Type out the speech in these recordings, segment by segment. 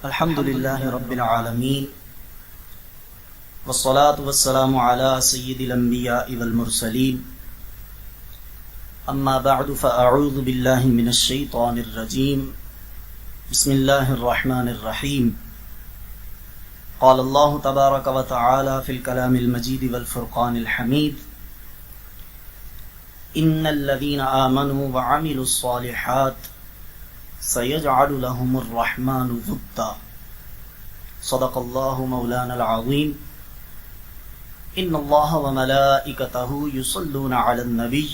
الحمد لله رب العالمين والصلاة والسلام على سيد الأنبياء والمرسلين أما بعد فأعوذ بالله من الشيطان الرجيم بسم الله الرحمن الرحيم قال الله تبارك وتعالى في الكلام المجيد والفرقان الحميد إن الذين آمنوا وعملوا الصالحات سيجعل لهم الرحمن ودا صدق الله مولانا العظيم إن الله وملائكته يصلون على النبي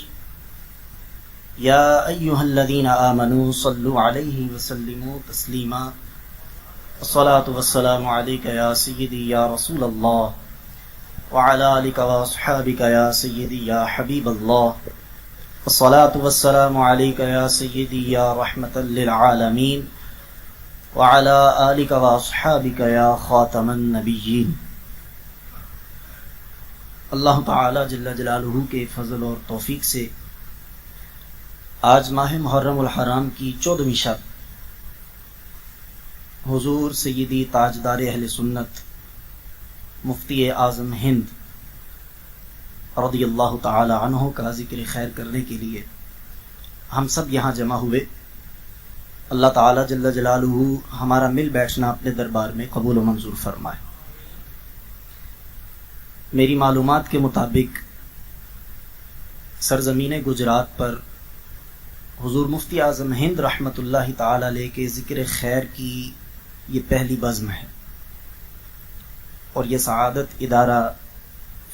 يا أيها الذين آمنوا صلوا عليه وسلموا تسليما الصلاة والسلام عليك يا سيدي يا رسول الله وعلى آلك وأصحابك يا سيدي يا حبيب الله الصلاة والسلام عليك يا سيدي يا رحمة للعالمين وعلى آلك وأصحابك يا خاتم النبيين. اللہ تعالی جل جلالہ کے فضل اور توفیق سے آج ماہ محرم الحرام کی 14ویں شب حضور سیدی تاجدار اہل سنت مفتی اعظم ہند رضی اللہ تعالی عنہ کا ذکر خیر کرنے کے لیے ہم سب یہاں جمع ہوئے. اللہ تعالی جل جلالہ ہمارا مل بیٹھنا اپنے دربار میں قبول و منظور فرمائے. میری معلومات کے مطابق سرزمین گجرات پر حضور مفتی اعظم ہند رحمۃ اللہ تعالی علیہ کے ذکر خیر کی یہ پہلی بزم ہے اور یہ سعادت ادارہ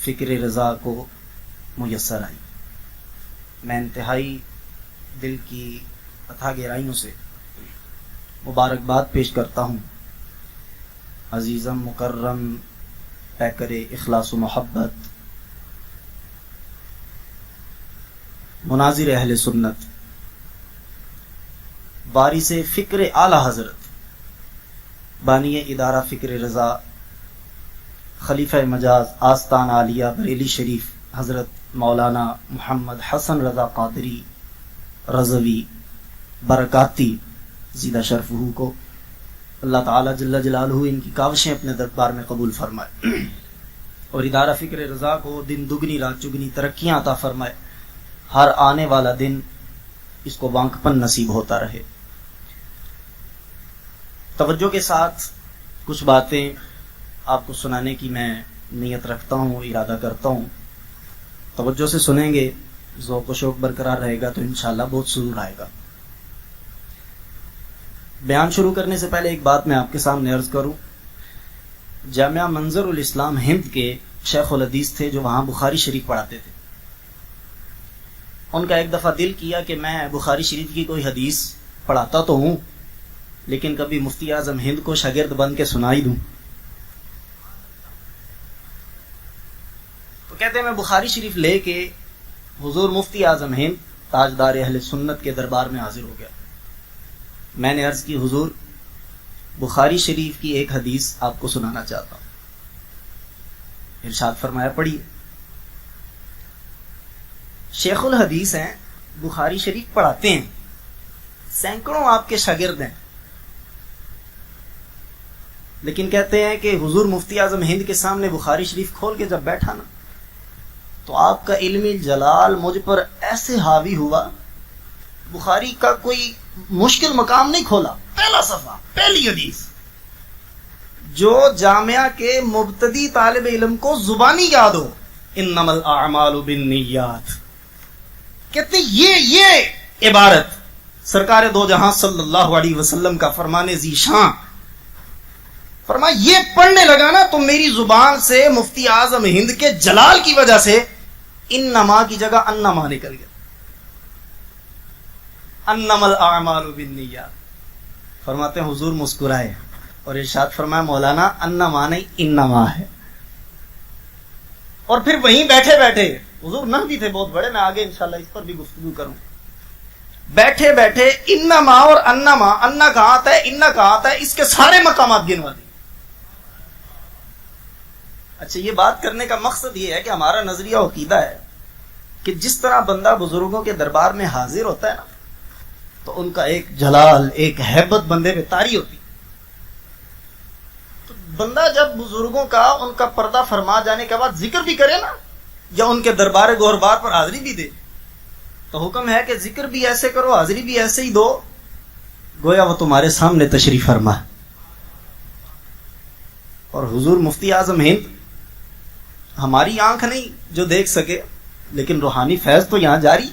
فکر رضا کو میسر آئی. میں انتہائی دل کی اتھا گہرائیوں سے مبارکباد پیش کرتا ہوں عزیزم مکرم پیکر اخلاص و محبت مناظر اہل سنت وارث فکر اعلی حضرت بانی ادارہ فکر رضا خلیفہ مجاز آستان عالیہ بریلی شریف حضرت مولانا محمد حسن رضا قادری رضوی برکاتی زیدہ شرفہ کو اللہ تعالی جل جلالہ ان کی کاوشیں اپنے دربار میں قبول فرمائے اور ادارہ فکر رضا کو دن دگنی رات چگنی ترقیاں عطا فرمائے. ہر آنے والا دن اس کو وانکپن نصیب ہوتا رہے. توجہ کے ساتھ کچھ باتیں آپ کو سنانے کی میں نیت رکھتا ہوں، ارادہ کرتا ہوں. توجہ سے سنیں گے، ذوق و شوق برقرار رہے گا تو انشاءاللہ بہت سرور آئے گا. بیان شروع کرنے سے پہلے ایک بات میں آپ کے سامنے عرض کروں. جامعہ منظر الاسلام ہند کے شیخ الحدیث تھے جو وہاں بخاری شریف پڑھاتے تھے. ان کا ایک دفعہ دل کیا کہ میں بخاری شریف کی کوئی حدیث پڑھاتا تو ہوں لیکن کبھی مفتی اعظم ہند کو شاگرد بن کے سنائی دوں. تو کہتے ہیں میں بخاری شریف لے کے حضور مفتی اعظم ہند تاجدار اہل سنت کے دربار میں حاضر ہو گیا. میں نے عرض کی حضور بخاری شریف کی ایک حدیث آپ کو سنانا چاہتا ہوں. ارشاد فرمایا پڑھیے. شیخ الحدیث ہیں، بخاری شریف پڑھاتے ہیں، سینکڑوں آپ کے شاگرد ہیں، لیکن کہتے ہیں کہ حضور مفتی اعظم ہند کے سامنے بخاری شریف کھول کے جب بیٹھا نا تو آپ کا علمی جلال مجھ پر ایسے حاوی ہوا، بخاری کا کوئی مشکل مقام نہیں کھولا. پہلا صفحہ، پہلی حدیث جو جامعہ کے مبتدی طالب علم کو زبانی یاد ہو، انما الاعمال بالنیات. کہتے یہ عبارت سرکار دو جہاں صلی اللہ علیہ وسلم کا فرمان ذیشان فرمایا یہ پڑھنے لگا نا تو میری زبان سے مفتی اعظم ہند کے جلال کی وجہ سے انما کی جگہ انما نکل گیا. انما الاعمال بالنیات. فرماتے ہیں حضور مسکرائے اور ارشاد فرمایا مولانا انما نہیں انما ہے. اور پھر وہیں بیٹھے بیٹھے حضور نہ بھی تھے بہت بڑے، میں آگے انشاءاللہ اس پر بھی گفتگو کروں. بیٹھے بیٹھے انما اور انما، انا کہاں آتا ہے انا کہاں آتا ہے، اس کے سارے مقامات گنوا دی. اچھا، یہ بات کرنے کا مقصد یہ ہے کہ ہمارا نظریہ عقیدہ ہے کہ جس طرح بندہ بزرگوں کے دربار میں حاضر ہوتا ہے نا تو ان کا ایک جلال، ایک ہیبت بندے میں طاری ہوتی. بندہ جب بزرگوں کا ان کا پردہ فرما جانے کے بعد ذکر بھی کرے نا، یا ان کے دربار گہربار پر حاضری بھی دے، تو حکم ہے کہ ذکر بھی ایسے کرو، حاضری بھی ایسے ہی دو گویا وہ تمہارے سامنے تشریف فرما۔ اور حضور مفتی اعظم ہند ہماری آنکھ نہیں جو دیکھ سکے، لیکن روحانی فیض تو یہاں جاری،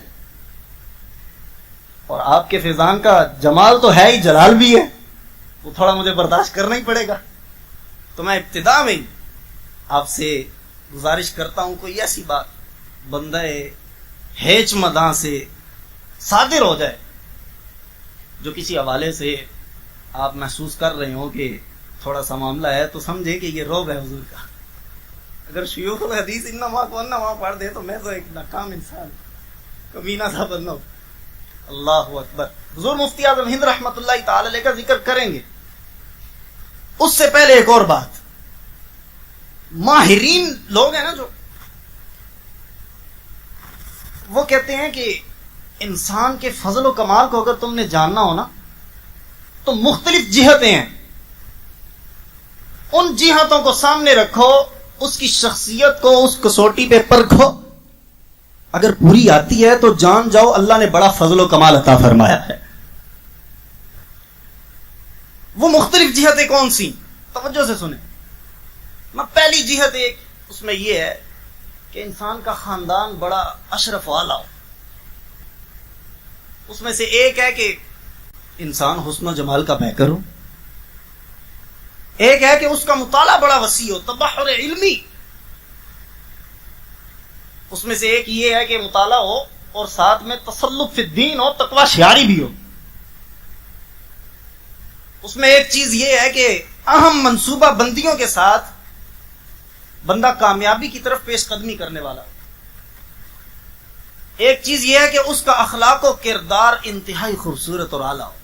اور آپ کے فیضان کا جمال تو ہے ہی، جلال بھی ہے، وہ تھوڑا مجھے برداشت کرنا ہی پڑے گا۔ تو میں ابتدا میں آپ سے گزارش کرتا ہوں کوئی ایسی بات بندہ ہیچ مداں سے صادر ہو جائے جو کسی حوالے سے آپ محسوس کر رہے ہو کہ تھوڑا سا معاملہ ہے، تو سمجھے کہ یہ روب ہے حضور کا۔ اگر شیوخ الحدیث انما کون وہاں پڑھ دے تو میں تو ایک ناکام انسان، کمینہ تھا بننا۔ اللہ اکبر۔ حضور مفتی اعظم ہند رحمت اللہ تعالی علیہ کا ذکر کریں گے، اس سے پہلے ایک اور بات، ماہرین لوگ ہیں نا جو، وہ کہتے ہیں کہ انسان کے فضل و کمال کو اگر تم نے جاننا ہو نا تو مختلف جہتیں ہیں، ان جہتوں کو سامنے رکھو، اس کی شخصیت کو اس کسوٹی پہ پرکھو، اگر پوری آتی ہے تو جان جاؤ اللہ نے بڑا فضل و کمال عطا فرمایا ہے۔ وہ مختلف جہتیں کون سی؟ توجہ سے سنیں۔ میں پہلی جہت ایک اس میں یہ ہے کہ انسان کا خاندان بڑا اشرف والا ہو۔ اس میں سے ایک ہے کہ انسان حسن و جمال کا پیکر ہو، ایک ہے کہ اس کا مطالعہ بڑا وسیع ہو، تبحر علمی۔ اس میں سے ایک یہ ہے کہ مطالعہ ہو اور ساتھ میں تسلط فی الدین ہو، تقوی شعاری بھی ہو۔ اس میں ایک چیز یہ ہے کہ اہم منصوبہ بندیوں کے ساتھ بندہ کامیابی کی طرف پیش قدمی کرنے والا ہو۔ ایک چیز یہ ہے کہ اس کا اخلاق و کردار انتہائی خوبصورت اور اعلیٰ ہو،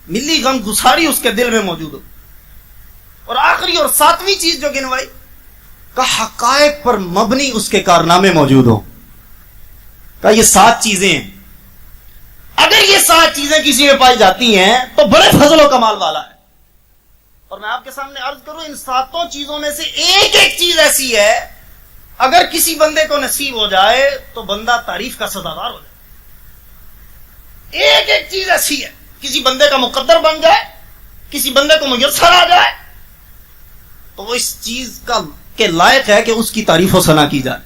ملی غم گساری اس کے دل میں موجود ہو۔ اور آخری اور ساتویں چیز جو گنوائی کا حقائق پر مبنی اس کے کارنامے موجود ہو، کہ یہ 7 چیزیں ہیں، اگر یہ 7 چیزیں کسی میں پائی جاتی ہیں تو بڑے فضل و کمال والا ہے۔ اور میں آپ کے سامنے عرض کروں، ان 7 چیزوں میں سے ایک ایک چیز ایسی ہے اگر کسی بندے کو نصیب ہو جائے تو بندہ تعریف کا سزاوار ہو جائے۔ ایک ایک چیز ایسی ہے، کسی بندے کا مقدر بن جائے، کسی بندے کو میسر آ جائے تو وہ اس چیز کا کے لائق ہے کہ اس کی تعریف و ثنا کی جائے۔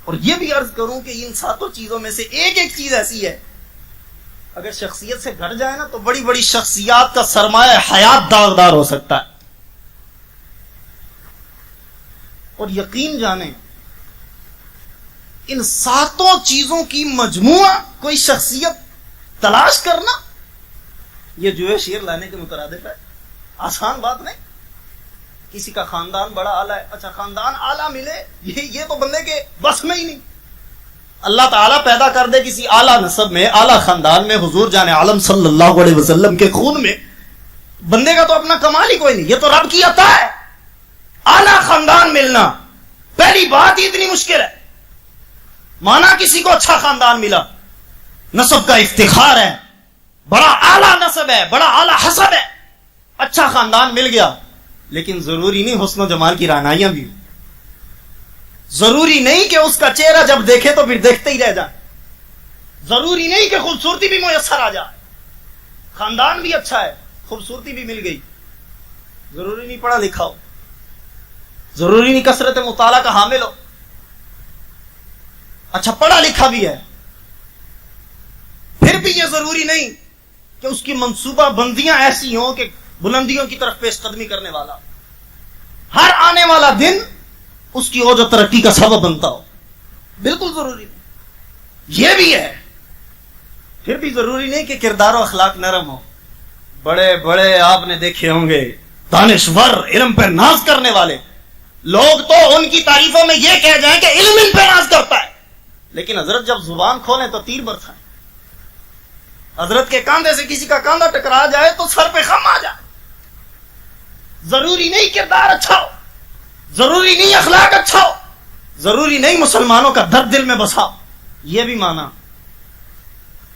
اور یہ بھی عرض کروں کہ ان 7 چیزوں میں سے ایک ایک چیز ایسی ہے اگر شخصیت سے گھٹ جائے نا تو بڑی بڑی شخصیات کا سرمایہ حیات داغدار ہو سکتا ہے۔ اور یقین جانیں ان 7 چیزوں کی مجموعہ کوئی شخصیت تلاش کرنا یہ جو ہے شیر لانے کے مترادف ہے، آسان بات نہیں۔ کسی کا خاندان بڑا اعلیٰ ہے، اچھا خاندان اعلیٰ ملے یہ تو بندے کے بس میں ہی نہیں۔ اللہ تعالیٰ پیدا کر دے کسی اعلیٰ نسب میں، اعلیٰ خاندان میں، حضور جان عالم صلی اللہ علیہ وسلم کے خون میں، بندے کا تو اپنا کمال ہی کوئی نہیں، یہ تو رب کی عطا ہے۔ اعلیٰ خاندان ملنا پہلی بات ہی اتنی مشکل ہے۔ مانا کسی کو اچھا خاندان ملا، نسب کا افتخار ہے، بڑا اعلیٰ نسب ہے، بڑا اعلیٰ حسب ہے، اچھا خاندان مل گیا، لیکن ضروری نہیں حسن و جمال کی رعنائیاں بھی، ضروری نہیں کہ اس کا چہرہ جب دیکھے تو پھر دیکھتے ہی رہ جائے، ضروری نہیں کہ خوبصورتی بھی میسر آ جائے۔ خاندان بھی اچھا ہے، خوبصورتی بھی مل گئی، ضروری نہیں پڑھا لکھا ہو، ضروری نہیں کثرت مطالعہ کا حامل ہو، اچھا پڑھا لکھا بھی ہے، پھر بھی یہ ضروری نہیں کہ اس کی منصوبہ بندیاں ایسی ہوں کہ بلندیوں کی طرف پیش قدمی کرنے والا، ہر آنے والا دن اس کی اوج و ترقی کا سبب بنتا ہو، بالکل ضروری نہیں۔ یہ بھی ہے، پھر بھی ضروری نہیں کہ کردار و اخلاق نرم ہو۔ بڑے بڑے آپ نے دیکھے ہوں گے دانشور، علم پہ ناز کرنے والے لوگ تو ان کی تعریفوں میں یہ کہہ جائیں کہ علم ان پہ ناز کرتا ہے، لیکن حضرت جب زبان کھولیں تو تیر برسائیں، حضرت کے کاندھے سے کسی کا کاندھا ٹکرا جائے تو سر پہ خم آ جائے۔ ضروری نہیں کردار اچھا ہو، ضروری نہیں اخلاق اچھا ہو، ضروری نہیں مسلمانوں کا درد دل میں بسا ہو، یہ بھی مانا۔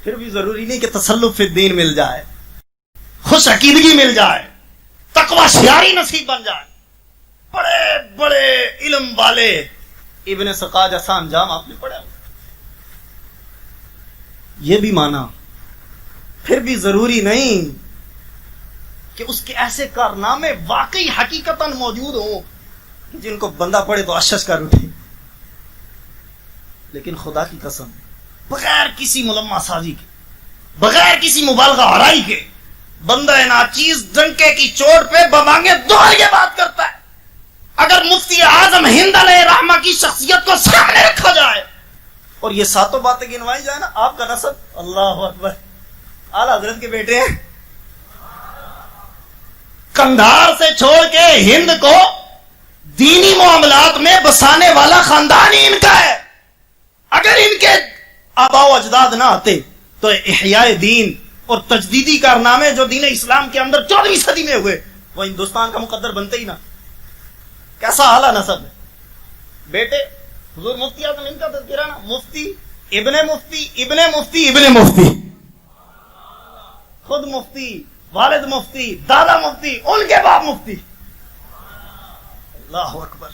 پھر بھی ضروری نہیں کہ تسلط فی الدین مل جائے، خوش عقیدگی مل جائے، تقوی شیاری نصیب بن جائے، بڑے بڑے علم والے ابن سقا جیسا انجام آپ نے پڑھا. یہ بھی مانا، پھر بھی ضروری نہیں کہ اس کے ایسے کارنامے واقعی حقیقتاً موجود ہوں جن کو بندہ پڑھے تو اشش کر اٹھے. لیکن خدا کی قسم، بغیر کسی ملمہ سازی کے، بغیر کسی مبالغہ آرائی کے، بندہ ناچیز ڈنکے کی چوٹ پہ بمانگے دوہر یہ بات کرتا ہے. اگر مفتی اعظم ہند علیہ رحمہ کی شخصیت کو سامنے رکھا جائے اور یہ ساتوں باتیں گنوائی جائے نا، آپ کا نسب اللہ اکبر اعلی حضرت کے بیٹے ہیں، کندھار سے چھوڑ کے ہند کو دینی معاملات میں بسانے والا خاندان ہی ان کا ہے. اگر ان کے آباء و اجداد نہ آتے تو احیاء دین اور تجدیدی کارنامے جو دین اسلام کے اندر 14ویں صدی میں ہوئے وہ ہندوستان کا مقدر بنتے ہی نہ. کیسا اعلیٰ نسب ہے. بیٹے حضور مفتی اعظم ہند کا تذکرہ نا، مفتی ابن مفتی ابن مفتی ابن مفتی، خود مفتی، والد مفتی، دادا مفتی، ان کے باپ مفتی. اللہ اکبر.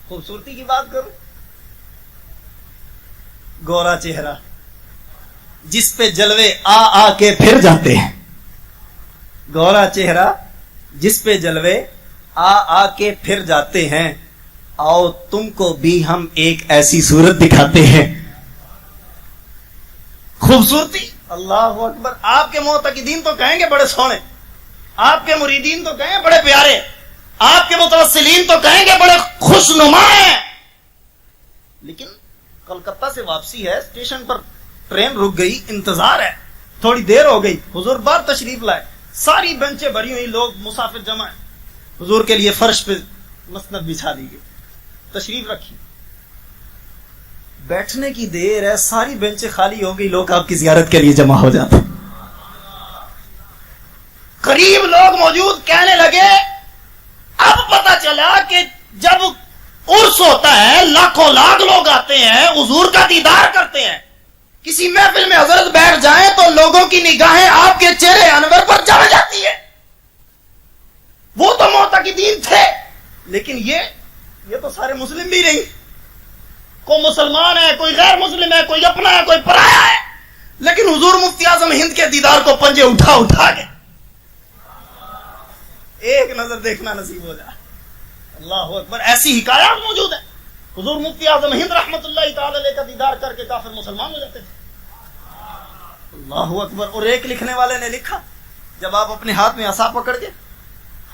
خوبصورتی کی بات کروں، گورا چہرہ جس پہ جلوے آ آ کے پھر جاتے ہیں، گورا چہرہ جس پہ جلوے آ آ کے پھر جاتے ہیں، آؤ تم کو بھی ہم ایک ایسی صورت دکھاتے ہیں. خوبصورتی اللہ اکبر. آپ کے معتقدین تو کہیں گے بڑے سونے، آپ کے مریدین تو کہیں بڑے پیارے، آپ کے متوسلین تو کہیں گے بڑے خوش نما ہیں. لیکن کلکتہ سے واپسی ہے، اسٹیشن پر ٹرین رک گئی، انتظار ہے، تھوڑی دیر ہو گئی، حضور بار تشریف لائے، ساری بینچیں بھری ہوئی، لوگ مسافر جمع ہیں. حضور کے لیے فرش پہ مسند بچھا دی گئی، تشریف رکھی، بیٹھنے کی دیر ہے، ساری بینچیں خالی ہو گئی، لوگ آپ کی زیارت کے لیے جمع ہو جاتے. قریب لوگ موجود کہنے لگے اب پتا چلا کہ جب عرس ہوتا ہے لاکھوں لاکھ لوگ آتے ہیں، حضور کا دیدار کرتے ہیں، کسی محفل میں حضرت بیٹھ جائیں تو لوگوں کی نگاہیں آپ کے چہرے انور پر جم جاتی ہے. وہ تو معتقدین تھے، لیکن یہ تو سارے مسلم بھی نہیں، کوئی مسلمان ہے، کوئی غیر مسلم ہے، کوئی اپنا ہے، کوئی پرایا ہے، لیکن حضور مفتی اعظم ہند کے دیدار کو پنجے اٹھا اٹھا کے ایک نظر دیکھنا نصیب ہو جائے. اللہ اکبر. ایسی حکایات موجود ہیں. حضور مفتی اعظم ہند رحمت اللہ تعالی علیہ کا دیدار کر کے کافر مسلمان ہو جاتے تھے. اللہ اکبر. اور ایک لکھنے والے نے لکھا، جب آپ اپنے ہاتھ میں عصا پکڑ کے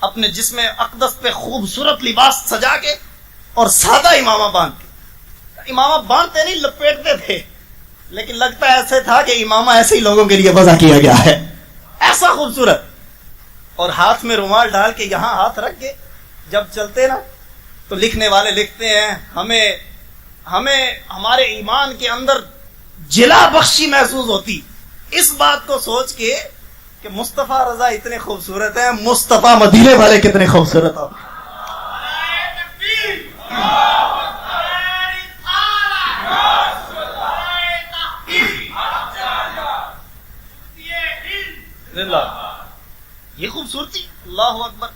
اپنے جسم اقدس پہ خوبصورت لباس سجا کے اور سادہ امامہ باندھ کے، امامہ باندھتے نہیں لپیٹتے تھے، لیکن لگتا ایسے تھا کہ امامہ ایسے ہی لوگوں کے لیے وضع کیا گیا ہے، ایسا خوبصورت، اور ہاتھ میں رومال ڈال کے یہاں ہاتھ رکھ کے جب چلتے نا تو لکھنے والے لکھتے ہیں ہمیں ہمارے ایمان کے اندر جلا بخشی محسوس ہوتی اس بات کو سوچ کے کہ مصطفیٰ رضا اتنے خوبصورت ہیں، مصطفیٰ مدینے والے کتنے خوبصورت ہیں. یہ خوبصورتی. اللہ اکبر.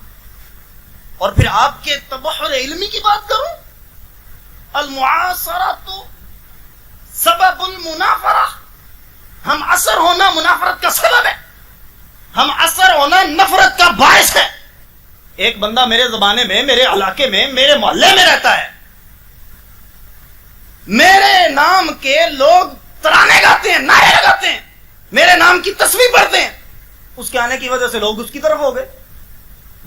اور پھر آپ کے تبحر علمی کی بات کروں، المعاصرۃ سبب المنافرہ، ہم اثر ہونا منافرت کا سبب ہے، ہم اثر ہونا نفرت کا باعث ہے. ایک بندہ میرے زمانے میں، میرے علاقے میں، میرے محلے میں رہتا ہے، میرے نام کے لوگ ترانے گاتے ہیں، نعرے لگاتے ہیں، میرے نام کی تسبیح پڑھتے ہیں، اس کے آنے کی وجہ سے لوگ اس کی طرف ہو گئے،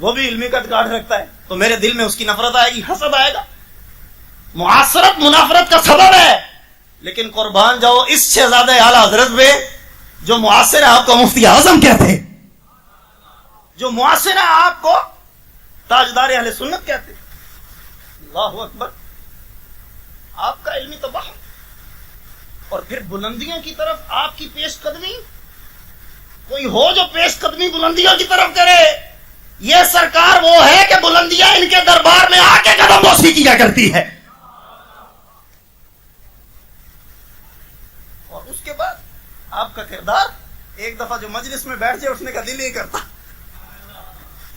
وہ بھی علمی کٹ کاٹ رکھتا ہے، تو میرے دل میں اس کی نفرت آئے گی، حسد آئے گا. معاصرت منافرت کا سبب ہے، لیکن قربان جاؤ اس شہزادہ اعلی حضرت میں جو معاصر ہے آپ کو مفتی اعظم کہتے ہیں، جو معاصر ہے آپ کو تاجدار اہل سنت کہتے ہیں. اللہ اکبر. آپ کا علمی تباہ اور پھر بلندیوں کی طرف آپ کی پیش قدمی، کوئی ہو جو پیش قدمی بلندیوں کی طرف کرے، یہ سرکار وہ ہے کہ بلندیاں ان کے دربار میں آ کے قدم بوسی کیا کرتی ہے. اور اس کے بعد آپ کا کردار، ایک دفعہ جو مجلس میں بیٹھ جائے اٹھنے کا دل نہیں کرتا،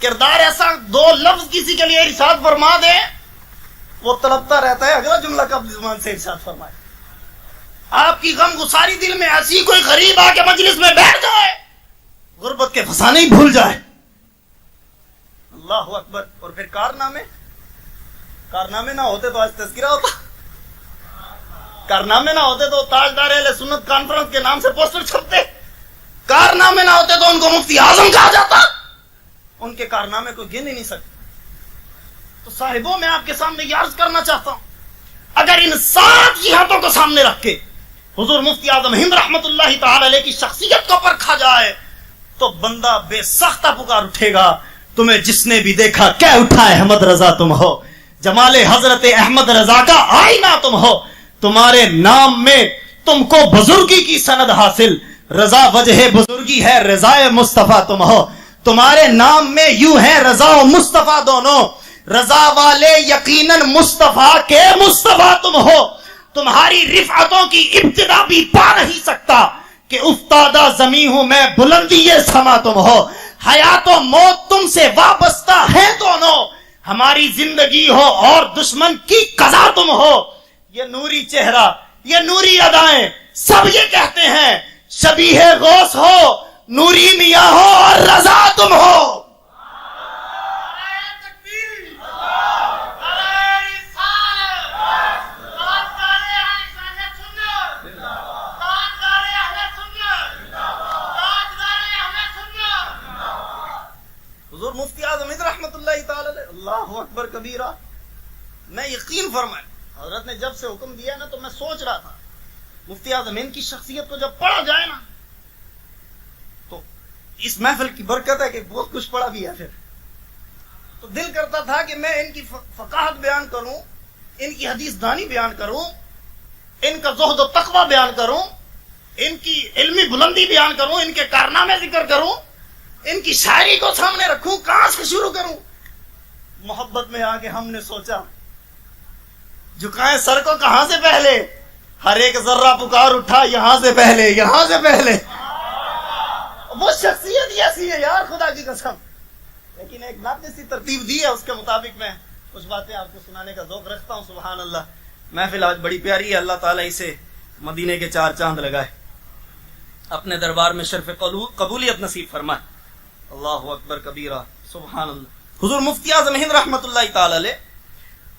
کردار ایسا دو لفظ کسی کے لیے ارشاد فرما دے وہ تڑپتا رہتا ہے اگلا جملہ کب زبان سے ارشاد فرمائے. آپ کی غم گساری دل میں ایسی کوئی غریب آ کے مجلس میں بیٹھ جائے غربت کے فسانے ہی بھول جائے. اللہ اکبر. اور پھر کارنامے نہ ہوتے تو آج تذکرہ ہوتا. کارنامے نہ ہوتے تو تاجدار اہل سنت کانفرنس کے نام سے پوسٹر چھپتے. کارنامے نہ ہوتے تو ان کو مفتی اعظم کہا جاتا. ان کے کارنامے کو گن ہی نہیں سکتے. تو صاحبوں میں آپ کے سامنے یہ عرض کرنا چاہتا ہوں اگر ان 7 جہتوں کو سامنے رکھ کے حضور مفتی اعظم ہند رحمت اللہ تعالی علیہ کی شخصیت کو پرکھا جائے تو بندہ بے سختہ پکار اٹھے گا تمہیں جس نے بھی دیکھا کہہ اٹھا احمد رضا تم ہو. جمال حضرت احمد رضا کا آئینہ تم ہو. تمہارے نام میں تم کو بزرگی کی سند حاصل. رضا وجہ بزرگی ہے رضا مصطفیٰ تم ہو. تمہارے نام میں یوں ہے رضا و مصطفیٰ دونوں. رضا والے یقیناً مصطفیٰ کے مصطفیٰ تم ہو. تمہاری رفعتوں کی ابتدا بھی پا نہیں سکتا کہ افتادہ زمین ہوں میں بلندی سما تم ہو. حیات و موت تم سے وابستہ ہیں دونوں. ہماری زندگی ہو اور دشمن کی قضا تم ہو. یہ نوری چہرہ یہ نوری ادائیں سب یہ کہتے ہیں شبیہ غوث ہو نوری میاں ہو اور رضا تم ہو. حضور مفتی اعظم ہند رحمت اللہ تعالی علیہ اللہ اکبر کبیرہ. میں یقین فرمائے حضرت نے جب سے حکم دیا نا تو میں سوچ رہا تھا مفتی اعظم ہند کی شخصیت کو جب پڑھا جائے نا تو اس محفل کی برکت ہے کہ بہت کچھ پڑھا بھی ہے. پھر تو دل کرتا تھا کہ میں ان کی فقاہت بیان کروں ان کی حدیث دانی بیان کروں ان کا زہد و تقوی بیان کروں ان کی علمی بلندی بیان کروں ان کے کارنامے ذکر کروں ان کی شاعری کو سامنے رکھوں. کہاں سے شروع کروں؟ محبت میں آ کے ہم نے سوچا جھکائیں سر کو کہاں سے پہلے. ہر ایک ذرہ پکار اٹھا یہاں سے پہلے. وہ شخصیت ہی ایسی ہے یار خدا کی قسم. لیکن ایک ناطق سی ترتیب دی ہے اس کے مطابق میں کچھ باتیں آپ کو سنانے کا ذوق رکھتا ہوں. سبحان اللہ. محفل آج بڑی پیاری ہے. اللہ تعالیٰ اسے مدینے کے 4 چاند لگائے اپنے دربار میں شرف قبولیت نصیب فرمائے. اللہ اکبر کبیرہ. سبحان اللہ. حضور مفتی اعظم ہند رحمت اللہ تعالی علیہ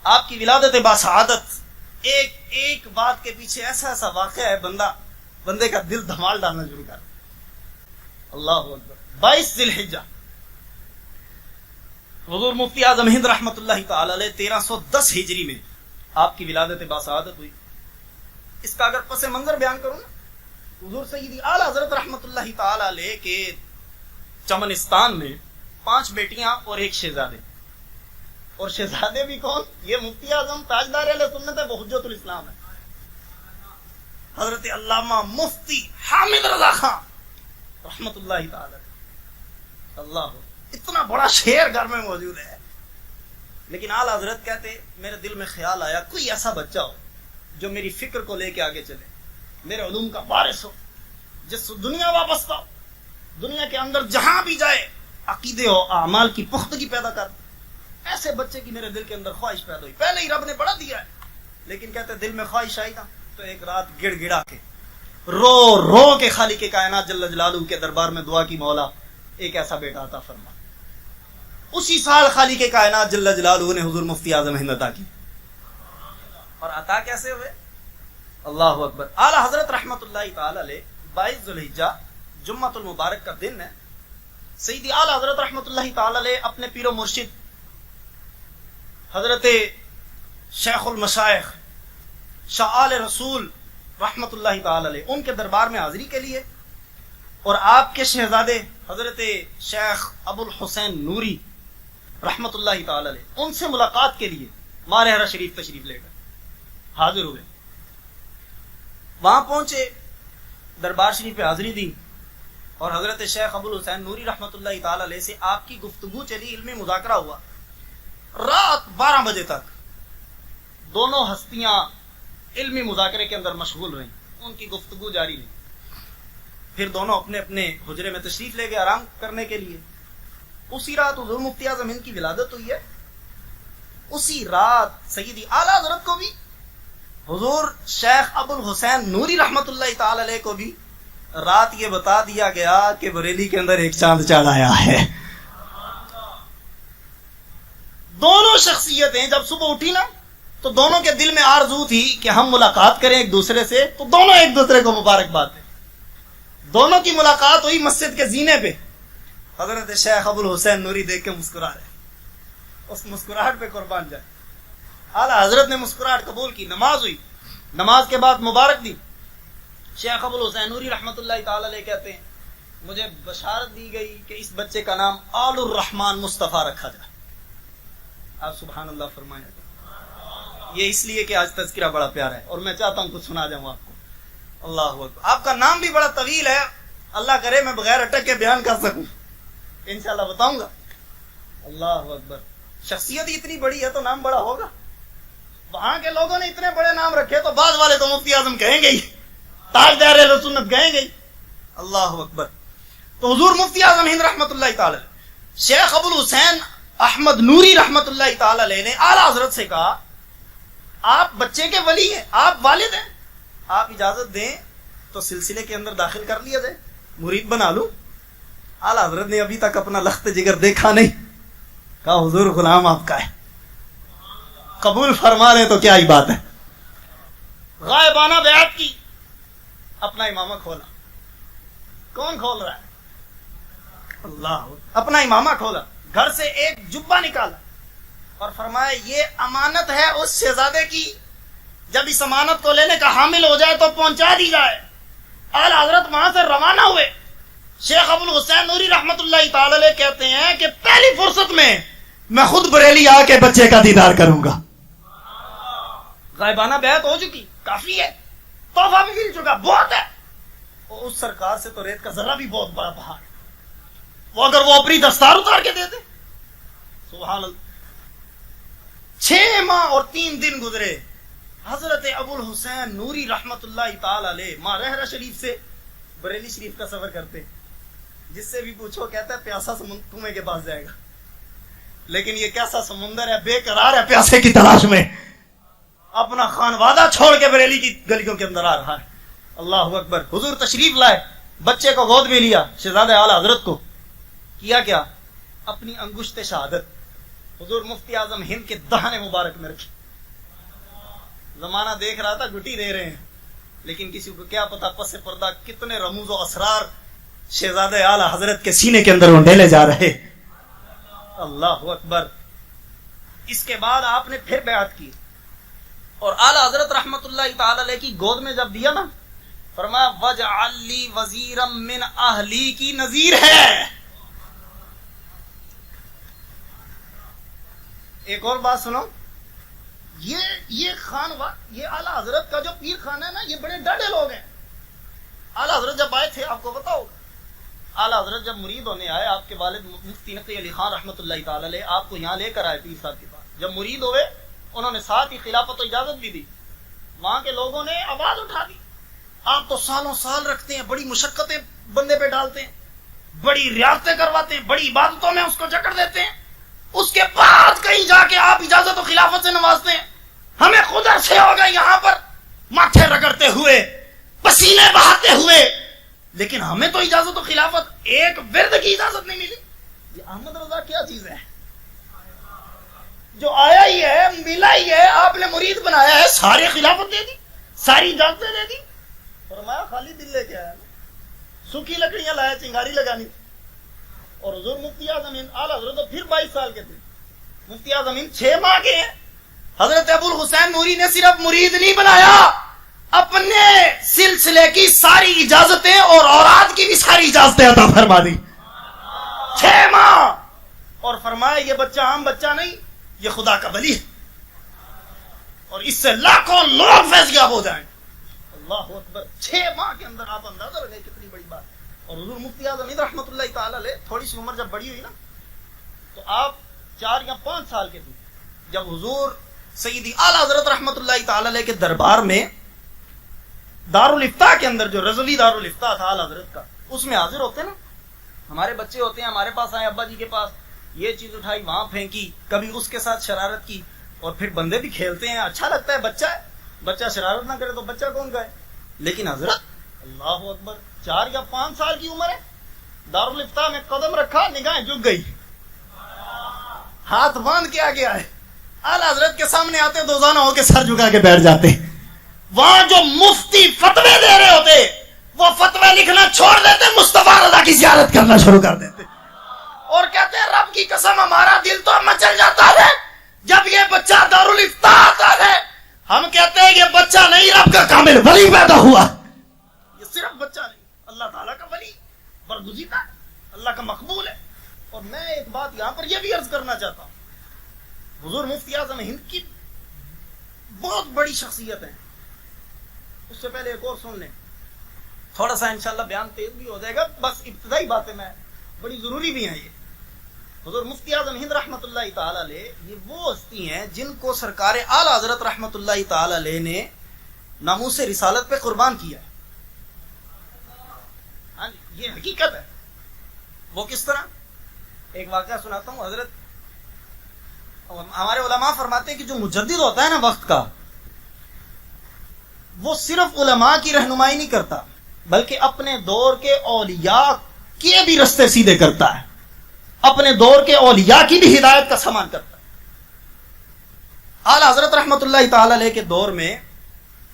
آپ کی ولادت باسعادت ایک بات کے پیچھے ایسا واقعہ ہے بندے کا دل دھمال ڈالنا شروع کر. اللہ اکبر. 22 ذی الحجہ حضور مفتی اعظم ہند رحمت اللہ تعالی علیہ 1310 ہجری میں آپ کی ولادت باسعادت ہوئی. اس کا اگر پس منظر بیان کروں نا حضور سیدی اعلی حضرت رحمت اللہ تعالی علیہ کے چمنستان میں 5 بیٹیاں اور 1 شہزادے. اور شہزادے بھی کون؟ یہ مفتی اعظم تاجدار اہل سنت ہے وہ حجت الاسلام ہے حضرت علامہ مفتی حامد رضا خان رحمت اللہ تعالی. اللہ اتنا بڑا شعر گھر میں موجود ہے. لیکن اعلی حضرت کہتے میرے دل میں خیال آیا کوئی ایسا بچہ ہو جو میری فکر کو لے کے آگے چلے میرے علوم کا وارث ہو جس دنیا وابستہ ہو دنیا کے اندر جہاں بھی جائے عقیدے و اعمال کی پختگی پیدا کر. ایسے بچے کی میرے دل کے اندر خواہش پیدا ہوئی. پہلے ہی رب نے بڑا دیا ہے لیکن کہتے دل میں خواہش آئی نا تو ایک رات گڑ گڑا کے رو کے خالق کائنات جل جلالہ کے دربار میں دعا کی مولا ایک ایسا بیٹا عطا فرما. اسی سال خالق کائنات جل جلالہ نے حضور مفتی اعظم ہند عطا کی. اور عطا کیسے ہوئے؟ اللہ اکبر. اعلی حضرت رحمت اللہ تعالی علیہ 22 ذی الحجہ جمعۃ المبارک کا دن ہے. سیدی اعلی حضرت رحمت اللہ تعالی علیہ اپنے پیر و مرشد حضرت شیخ المشائخ شاہ آل رسول رحمت اللہ تعالی علیہ ان کے دربار میں حاضری کے لیے اور آپ کے شہزادے حضرت شیخ ابو الحسین نوری رحمت اللہ تعالی علیہ ان سے ملاقات کے لیے مارہرہ شریف تشریف لے کر حاضر ہوئے. وہاں پہنچے دربار شریف پہ حاضری دی اور حضرت شیخ ابو الحسین نوری رحمت اللہ تعالی علیہ سے آپ کی گفتگو چلی. علمی مذاکرہ ہوا رات 12 بجے تک. دونوں ہستیاں علمی مذاکرے کے اندر مشغول رہیں. ان کی گفتگو جاری رہی. پھر دونوں اپنے اپنے حجرے میں تشریف لے گئے آرام کرنے کے لیے. اسی رات حضور مفتی اعظم ہند کی ولادت ہوئی ہے. اسی رات سیدی اعلیٰ حضرت کو بھی، حضور شیخ ابو الحسین نوری رحمت اللہ تعالی علیہ کو بھی رات یہ بتا دیا گیا کہ بریلی کے اندر ایک چاند چڑھ آیا ہے. دونوں شخصیتیں جب صبح اٹھی نا تو دونوں کے دل میں آرزو تھی کہ ہم ملاقات کریں ایک دوسرے سے، تو دونوں ایک دوسرے کو مبارکباد دیں. دونوں کی ملاقات ہوئی مسجد کے زینے پہ. حضرت شیخ ابو الحسین نوری دیکھ کے مسکرا رہے، اس مسکراہٹ پہ قربان جائے. اعلیٰ حضرت نے مسکراہٹ قبول کی. نماز ہوئی، نماز کے بعد مبارک دی. شیخ ابو الحسین نوری رحمت اللہ تعالی علیہ کہتے ہیں مجھے بشارت دی گئی کہ اس بچے کا نام آل الرحمن مصطفیٰ رکھا جائے. آپ سبحان اللہ فرمائیں. یہ اس لیے کہ آج تذکرہ بڑا پیارا ہے اور میں چاہتا ہوں کچھ سنا جاؤں آپ کو. اللہ اکبر. آپ کا نام بھی بڑا طویل ہے، اللہ کرے میں بغیر اٹک کے بیان کر سکوں، انشاءاللہ بتاؤں گا. اللہ اکبر. شخصیت اتنی بڑی ہے تو نام بڑا ہوگا. وہاں کے لوگوں نے اتنے بڑے نام رکھے تو بعد والے تو مفتی اعظم کہیں گے ہی، تاجدار اہل سنت کہیں گے ہی. اللہ اکبر. تو حضور مفتی اعظم ہند رحمت اللہ تعالی شیخ ابو الحسین احمد نوری رحمت اللہ تعالی علیہ نے اعلیٰ حضرت سے کہا آپ بچے کے ولی ہیں، آپ والد ہیں، آپ اجازت دیں تو سلسلے کے اندر داخل کر لیا جائے، مرید بنا لوں. اعلیٰ حضرت نے ابھی تک اپنا لخت جگر دیکھا نہیں. کہا حضور غلام آپ کا ہے، قبول فرما رہے تو کیا ہی بات ہے. غائبانہ بیعت کی، اپنا امامہ کھولا. کون کھول رہا ہے؟ اللہ. اپنا امامہ کھولا، گھر سے ایک جبہ نکالا اور فرمایا یہ امانت ہے اس شہزادے کی، جب اس امانت کو لینے کا حامل ہو جائے تو پہنچا دی جائے. اعلیٰ حضرت وہاں سے روانہ ہوئے. شیخ ابو الحسین نوری رحمت اللہ تعالی علیہ کہتے ہیں کہ پہلی فرصت میں خود بریلی آ کے بچے کا دیدار کروں گا. غائبانہ بیعت ہو چکی، کافی ہے، تحفہ بھی مل چکا، بہت ہے. اور اس سرکار سے تو ریت کا ذرہ بھی بہت بڑا پہاڑ. وہ اگر وہ اپنی دستار اتار کے دیتے. سبحان اللہ. 6 ماہ اور 3 دن گزرے. حضرت ابو الحسین نوری رحمت اللہ تعالی علیہ ماں شریف سے بریلی شریف کا سفر کرتے. جس سے بھی پوچھو کہتا ہے پیاسا کنویں کے پاس جائے گا، لیکن یہ کیسا سمندر ہے، بے قرار ہے پیاسے کی تلاش میں. اپنا خانوادہ چھوڑ کے بریلی کی گلیوں کے اندر آ رہا ہے. اللہ اکبر. حضور تشریف لائے، بچے کو گود میں لیا. شہزادہ اعلیٰ حضرت کو کیا اپنی انگشت شہادت حضور مفتی اعظم ہند کے دہنے مبارک میں رکھی. زمانہ دیکھ رہا تھا گٹی دے رہے ہیں، لیکن کسی کو کیا پتا پس پردہ کتنے رموز و اسرار شہزادہ اعلیٰ حضرت کے سینے کے اندر ڈھیلے جا رہے. اللہ اکبر. اس کے بعد آپ نے پھر بیعت کی اور اعلیٰ حضرت رحمت اللہ تعالی علیہ کی گود میں جب دیا نا، فرمایا وجعل لی وزیرا من اہلی کی نظیر ہے. ایک اور بات سنو، یہ یہ اعلیٰ حضرت کا جو پیر خانہ ہے نا، یہ بڑے ڈاڈے لوگ ہیں. اعلیٰ حضرت جب آئے تھے آپ کو پتا ہوگا، اعلیٰ حضرت جب مرید ہونے آئے، آپ کے والد مفتی نقی علی خان رحمۃ اللہ تعالی علیہ آپ کو یہاں لے کر آئے پیر صاحب کے پاس. جب مرید ہوئے انہوں نے ساتھ ہی خلافت و اجازت بھی دی. وہاں کے لوگوں نے آواز اٹھا دی آپ تو سالوں سال رکھتے ہیں، بڑی مشقتیں بندے پہ ڈالتے ہیں، بڑی ریاضتیں کرواتے ہیں، بڑی عبادتوں میں اس کو جکڑ دیتے ہیں، اس کے بعد کہیں جا کے آپ اجازت و خلافت سے نوازتے ہیں. ہمیں خود عرصے ہو گئے یہاں پر ماتھے رگڑتے ہوئے، پسینے بہاتے ہوئے، لیکن ہمیں تو اجازت و خلافت ایک ورد کی اجازت نہیں ملی. یہ احمد رضا کیا چیز ہے جو آیا ہی ہے، ملا ہی ہے، آپ نے مرید بنایا ہے، ساری خلافت دے دی، ساری اجازتیں دے دی. فرمایا خالی دل لے کے آیا، سوکھی لکڑیاں لایا، چنگاری لگانی تھی. اور حضور مفتی اعظم ہند اعلیٰ حضرت تو پھر 22 سال کے تھے، مفتی اعظم ہند 6 ماہ کے ہیں. حضرت ابو الحسین نوری نے صرف مرید نہیں بنایا، اپنے سلسلے کی ساری اجازتیں اور اوراد کی بھی ساری اجازتیں عطا فرما دی. 6 ماہ. اور فرمایا یہ بچہ عام بچہ نہیں، یہ خدا کا ولی ہے، اور اس سے لاکھوں لوگ فیض یاب ہو جائیں. اللہ اکبر. 6 ماہ کے اندر آپ اندازہ لگائیں کتنی بڑی بات. اور حضور مفتی اعظم ہند رحمۃ اللہ تعالی علیہ تھوڑی سی عمر جب بڑی ہوئی نا، تو آپ 4 یا 5 سال کے تھے جب حضور سیدی اعلیٰ حضرت رحمۃ اللہ تعالی علیہ کے دربار میں دارالفتاح کے اندر، جو رضوی دارالفتاح تھا اعلیٰ حضرت کا، اس میں حاضر ہوتے نا، ہمارے بچے ہوتے ہیں، ہمارے پاس آئے ابا جی کے پاس، یہ چیز اٹھائی وہاں پھینکی، کبھی اس کے ساتھ شرارت کی، اور پھر بندے بھی کھیلتے ہیں، اچھا لگتا ہے، بچہ ہے، بچہ شرارت نہ کرے تو بچہ کون کا ہے؟ لیکن حضرت اللہ اکبر 4 یا 5 سال کی عمر ہے، دارالفتاح میں قدم رکھا، نگاہیں جھک گئی، ہاتھ باندھ کے آگے آئے، اعلیٰ حضرت کے سامنے آتے، دوزانہ ہو کے سر جھکا کے بیٹھ جاتے، وہاں جو مفتی فتوے دے رہے ہوتے وہ فتوے لکھنا چھوڑ دیتے، مصطفیٰ رضا کی زیارت کرنا شروع کر دیتے، اور کہتے ہیں رب کی قسم ہمارا دل تو مچل جاتا ہے جب یہ بچہ دارالفتاح آتا ہے، ہم کہتے ہیں یہ بچہ نہیں، رب کا کامل ولی پیدا ہوا، یہ صرف بچہ نہیں، اللہ تعالیٰ کا ولی برگزیدہ، اللہ کا مقبول ہے۔ اور میں ایک بات یہاں پر یہ بھی عرض کرنا چاہتا ہوں، حضور مفتی اعظم ہند کی بہت بڑی شخصیت ہے، اس سے پہلے ایک اور سن لیں، تھوڑا سا انشاءاللہ بیان تیز بھی ہو جائے گا، بس ابتدائی باتیں میں بڑی ضروری بھی ہیں۔ یہ حضور مفتی اعظم ہند رحمۃ اللہ تعالی علیہ یہ وہ ہستی ہیں جن کو سرکار اعلی حضرت رحمۃ اللہ تعالی علیہ نے ناموس رسالت پہ قربان کیا ہے۔ ہاں جی، یہ حقیقت ہے۔ وہ کس طرح؟ ایک واقعہ سناتا ہوں۔ حضرت ہمارے علماء فرماتے ہیں کہ جو مجدد ہوتا ہے نا وقت کا، وہ صرف علماء کی رہنمائی نہیں کرتا بلکہ اپنے دور کے اولیاء کے بھی رستے سیدھے کرتا ہے، اپنے دور کے اولیاء کی بھی ہدایت کا سامان کرتا ہے۔ اعلی حضرت رحمت اللہ تعالی علیہ کے دور میں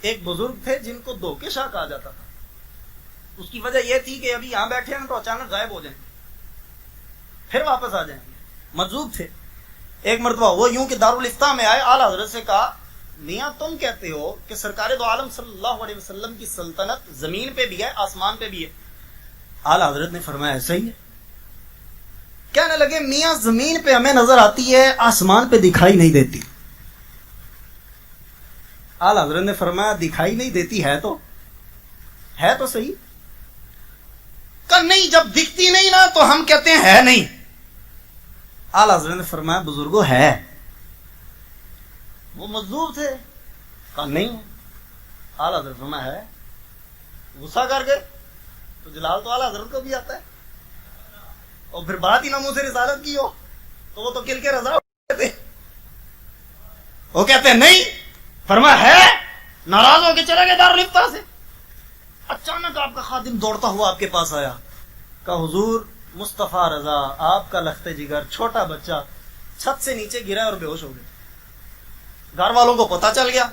ایک بزرگ تھے جن کو دھوکے شاہ کہا جاتا تھا۔ اس کی وجہ یہ تھی کہ ابھی یہاں بیٹھے ہیں تو اچانک غائب ہو جائیں گے، پھر واپس آ جائیں گے، مجذوب تھے۔ ایک مرتبہ وہ یوں کہ دارالفتاح میں آئے، اعلی حضرت سے کہا میاں تم کہتے ہو کہ سرکار دو عالم صلی اللہ علیہ وسلم کی سلطنت زمین پہ بھی ہے آسمان پہ بھی ہے؟ اعلی حضرت نے فرمایا صحیح ہے۔ کہنے لگے میاں زمین پہ ہمیں نظر آتی ہے، آسمان پہ دکھائی نہیں دیتی۔ اعلی حضرت نے فرمایا دکھائی نہیں دیتی ہے تو صحیح۔ کہ نہیں، جب دکھتی نہیں نا تو ہم کہتے ہیں ہے نہیں۔ اعلی حضرت نے فرمایا بزرگوں ہے۔ وہ مجذوب تھے، کہا نہیں۔ اعلی حضرت فرمایا ہے۔ غصہ کر گئے تو جلال تو اعلی حضرت کو بھی آتا ہے، اور پھر بات ہی ناموس رسالت کی ہو تو وہ تو کل کے رضا تھے، وہ کہتے ہیں نہیں۔ فرمایا ہے۔ ناراض ہو کے چلے گئے دارالفتاح سے۔ اچانک آپ کا خادم دوڑتا ہوا آپ کے پاس آیا، کہا حضور مصطفیٰ رضا آپ کا لخت جگر چھوٹا بچہ چھت سے نیچے گرا اور بے ہوش ہو گیا۔ گھر والوں کو پتا چل گیا،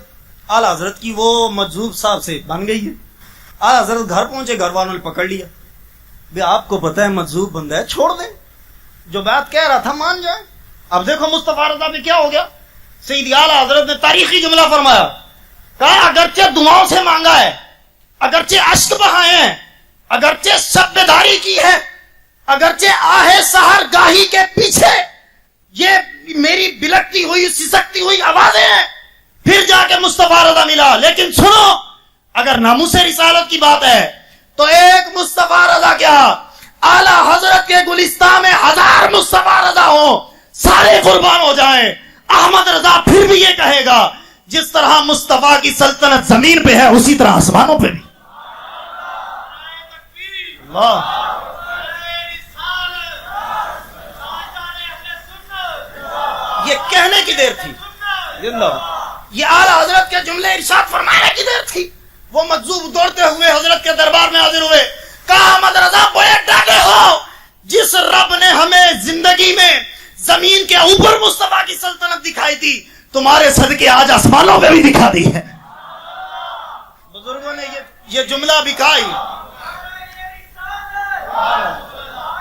اعلی حضرت کی وہ مجذوب صاحب سے بن گئی ہے۔ اعلی حضرت گھر پہنچے، گھر والوں نے پکڑ لیا، بھئی آپ کو پتا ہے مجذوب بندہ ہے، چھوڑ دیں، جو بات کہہ رہا تھا مان جائیں۔ اب دیکھو مصطفیٰ رضا پہ کیا ہو گیا۔ سیدی اعلی حضرت نے تاریخی جملہ فرمایا، کہا اگرچہ دعاؤں سے مانگا ہے، اگرچہ اشک بہائے ہیں، اگرچہ شب بیداری کی ہے، اگرچہ آہ سحر گاہی کے پیچھے یہ میری بلکتی ہوئی سسکتی ہوئی آوازیں ہیں، پھر جا کے مصطفیٰ رضا ملا، لیکن سنو اگر ناموس رسالت کی بات ہے تو ایک مصطفیٰ رضا کیا، اعلی حضرت کے گلستان میں 1000 مصطفیٰ رضا ہوں، سارے قربان ہو جائیں، احمد رضا پھر بھی یہ کہے گا جس طرح مصطفیٰ کی سلطنت زمین پہ ہے اسی طرح آسمانوں پہ بھی۔ اللہ یہ کہنے کی دیر تھی، یہ اعلی حضرت کے جملے ارشاد فرمانے کی دیر تھی۔ وہ مجذوب دوڑتے ہوئے حضرت کے دربار میں حاضر ہوئے، کہا احمد رضا بڑے ڈاکے ہو، جس رب نے ہمیں زندگی میں زمین کے اوپر مصطفیٰ کی سلطنت دکھائی تھی، تمہارے صدقے آج آسمانوں پہ بھی دکھا دی ہے۔ بزرگوں نے یہ جملہ بھی کہا ہی،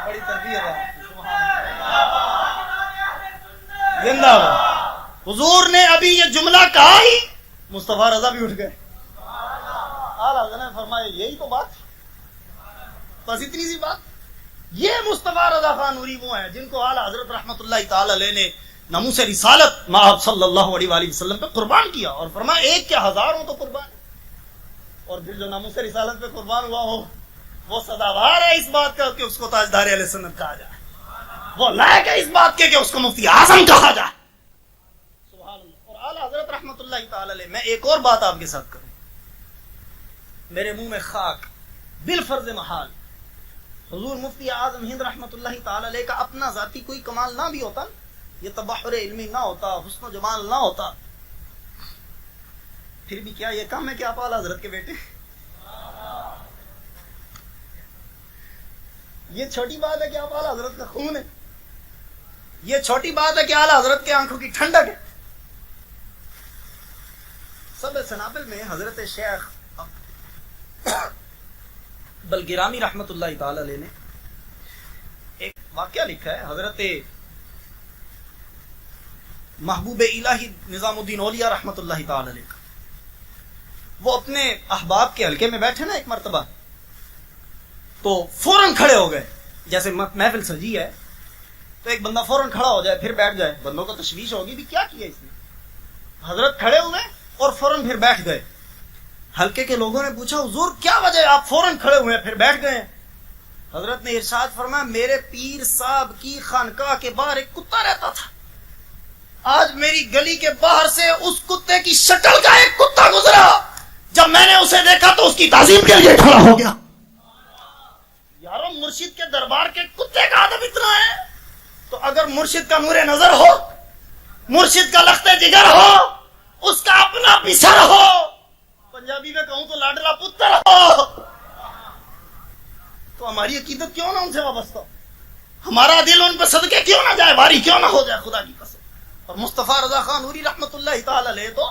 بڑی تربیت ہے۔ زندہ باد۔ حضور نے ابھی یہ جملہ کہا ہی مصطفیٰ رضا بھی اٹھ گئے۔ اعلی حضرت نے فرمایا یہی تو بات، بس اتنی سی بات۔ یہ مصطفیٰ رضا خان نوری وہ ہیں جن کو اعلی حضرت رحمت اللہ تعالی علیہ نے ناموس رسالت مآب صلی اللہ علیہ وآلہ وسلم پہ قربان کیا، اور فرمایا ایک کیا 1000 ہو تو قربان۔ اور پھر جو ناموس رسالت پہ قربان ہوا ہو وہ سزاوار ہے اس بات کا کہ اس کو تاجدار اہل سنت کہا جائے، وہ لائق ہے اس بات کے کہ اس کو مفتی اعظم کہا جائے۔ سبحان اللہ۔ اور اعلی حضرت رحمت اللہ تعالی علیہ، میں ایک اور بات آپ کے ساتھ کروں، میرے منہ میں خاک بالفرض محال، حضور مفتی اعظم ہند رحمۃ اللہ تعالی علیہ کا اپنا ذاتی کوئی کمال نہ بھی ہوتا، یہ تبحر علمی نہ ہوتا، حسن و جمال نہ ہوتا، پھر بھی کیا یہ کم ہے کہ آپ اعلیٰ حضرت کے بیٹے؟ یہ چھوٹی بات ہے کہ آپ اعلیٰ حضرت کا خون ہے؟ یہ چھوٹی بات ہے کہ اعلیٰ حضرت کے آنکھوں کی ٹھنڈک ہے؟ سب سنابل میں حضرت شیخ بلگرامی رحمت اللہ تعالی علیہ نے ایک واقعہ لکھا ہے، حضرت محبوب الہی نظام الدین اولیاء رحمت اللہ تعالی علیہ کا۔ وہ اپنے احباب کے حلقے میں بیٹھے نا ایک مرتبہ، تو فوراً کھڑے ہو گئے، جیسے محفل سجی ہے تو ایک بندہ فوراً کھڑا ہو جائے پھر بیٹھ جائے، بندوں کو تشویش ہوگی بھی کیا کیا اس نے۔ حضرت کھڑے ہوئے اور فوراً پھر بیٹھ گئے۔ حلقے کے لوگوں نے پوچھا حضور کیا وجہ آپ فوراً کھڑے ہوئے پھر بیٹھ گئے؟ حضرت نے ارشاد فرمایا میرے پیر صاحب کی خانقاہ کے باہر ایک کتا رہتا تھا، آج میری گلی کے باہر سے اس کتے کی شکل کا ایک کتا گزرا، جب میں نے اسے دیکھا تو اس کی تعظیم کے لیے کھڑا ہو گیا۔ یارو مرشد کے دربار کے کتے کا ادب اتنا ہے تو اگر مرشد کا نور نظر ہو، مرشد کا لخت جگر ہو، اس کا اپنا بسر ہو، پنجابی میں کہوں تو لاڈلا پتر ہو، تو ہماری عقیدت کیوں نہ ان سے وابستہ ہو؟ ہمارا دل ان پہ صدقے کیوں نہ جائے، باری کیوں نہ ہو جائے خدا کی قسم۔ اور مصطفیٰ رضا خان نوری رحمت اللہ تعالی علیہ تو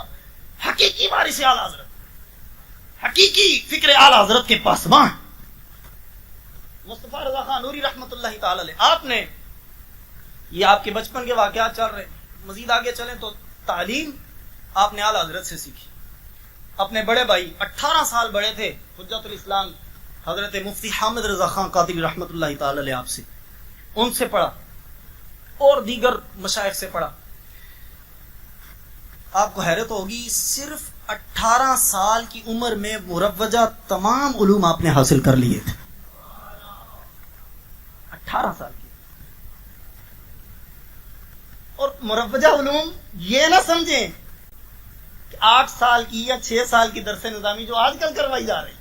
حقیقی وارث اعلیٰ حضرت، حقیقی فکر اعلیٰ حضرت کے پاسباں۔ مصطفیٰ رضا خان نوری رحمت اللہ تعالی علیہ، آپ نے یہ آپ کے بچپن کے واقعات چل رہے، مزید آگے چلیں تو تعلیم آپ نے اعلیٰ حضرت سے سیکھی۔ اپنے بڑے بھائی 18 سال بڑے تھے، حجت الاسلام حضرت مفتی حامد رضا خان قادری رحمت اللہ تعالی علیہ آپ سے، ان سے پڑھا اور دیگر مشائخ سے پڑھا۔ آپ کو حیرت ہوگی صرف 18 سال کی عمر میں مروجہ تمام علوم آپ نے حاصل کر لیے تھے، 18 سال کی۔ اور مروجہ علوم یہ نہ سمجھیں کہ 8 سال کی یا 6 سال کی درس نظامی جو آج کل کروائی جا رہی،